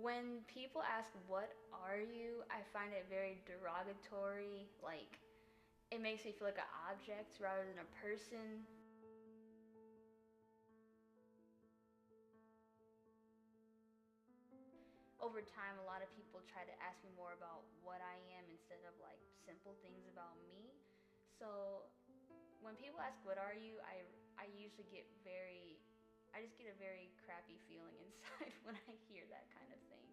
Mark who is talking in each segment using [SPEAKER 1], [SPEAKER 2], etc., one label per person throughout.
[SPEAKER 1] When people ask, what are you? I find it very derogatory. Like, it makes me feel like an object rather than a person. Over time, a lot of people try to ask me more about what I am instead of like simple things about me. So when people ask, what are you? I usually get I just get a very crappy feeling inside when I hear that kind of thing.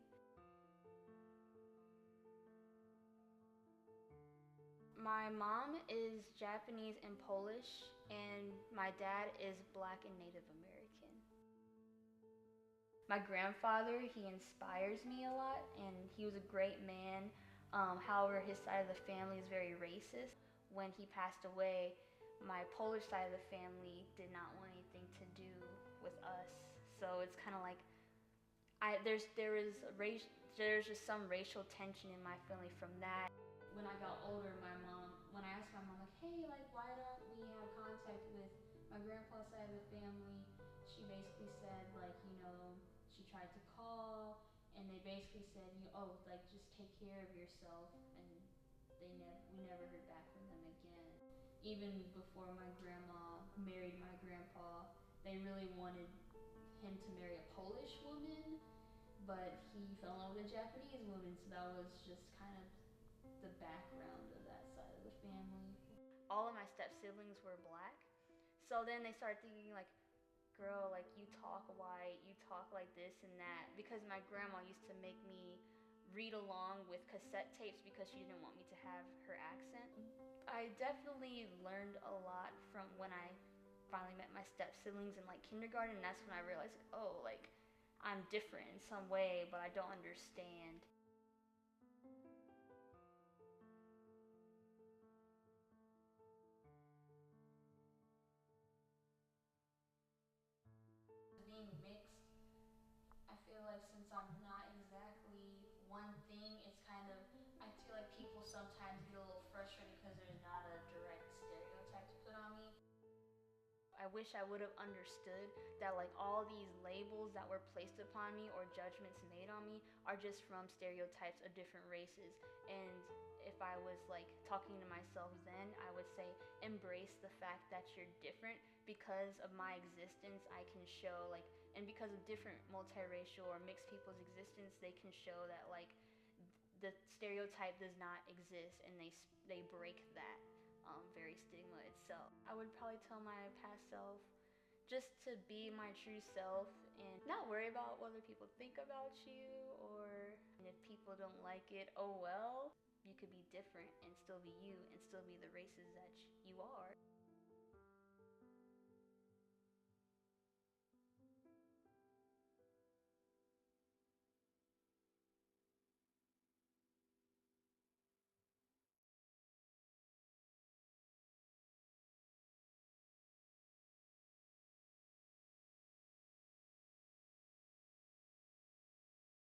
[SPEAKER 1] My mom is Japanese and Polish, and my dad is Black and Native American. My grandfather, he inspires me a lot, and he was a great man. However, his side of the family is very racist. When he passed away, my Polish side of the family did not want anything to do with us. So it's kind of like there's just some racial tension in my family from that. When I got older, when I asked my mom, like, hey, like, why don't we have contact with my grandpa's side of the family? She basically said, like, she tried to call, and they basically said, oh, like, just take care of yourself, and we never heard back from them again. Even before my grandma married my grandpa, they really wanted him to marry a Polish woman, but he fell in love with a Japanese woman, so that was just kind of the background of that side of the family. All of my step-siblings were Black, so then they started thinking, like, girl, like, you talk white, you talk like this and that, because my grandma used to make me read along with cassette tapes because she didn't want me to have her accent. I definitely learned a lot from when I finally met my step-siblings in like kindergarten, and that's when I realized, like, oh, like, I'm different in some way, but I don't understand. Being mixed, I feel like since I'm not exactly one thing, it's kind of, I feel like people sometimes get a little frustrated because there's not a direct stereotype to put on me. I wish I would have understood that, like, all these labels that were placed upon me or judgments made on me are just from stereotypes of different races. And if I was like talking to myself then, I would say embrace the fact that you're different. Because of my existence, I can show, like, and because of different multiracial or mixed people's existence, they can show that, like, the stereotype does not exist, and they break that very stigma itself. I would probably tell my past self just to be my true self and not worry about what other people think about you, or if people don't like it, oh well. You could be different and still be you and still be the races that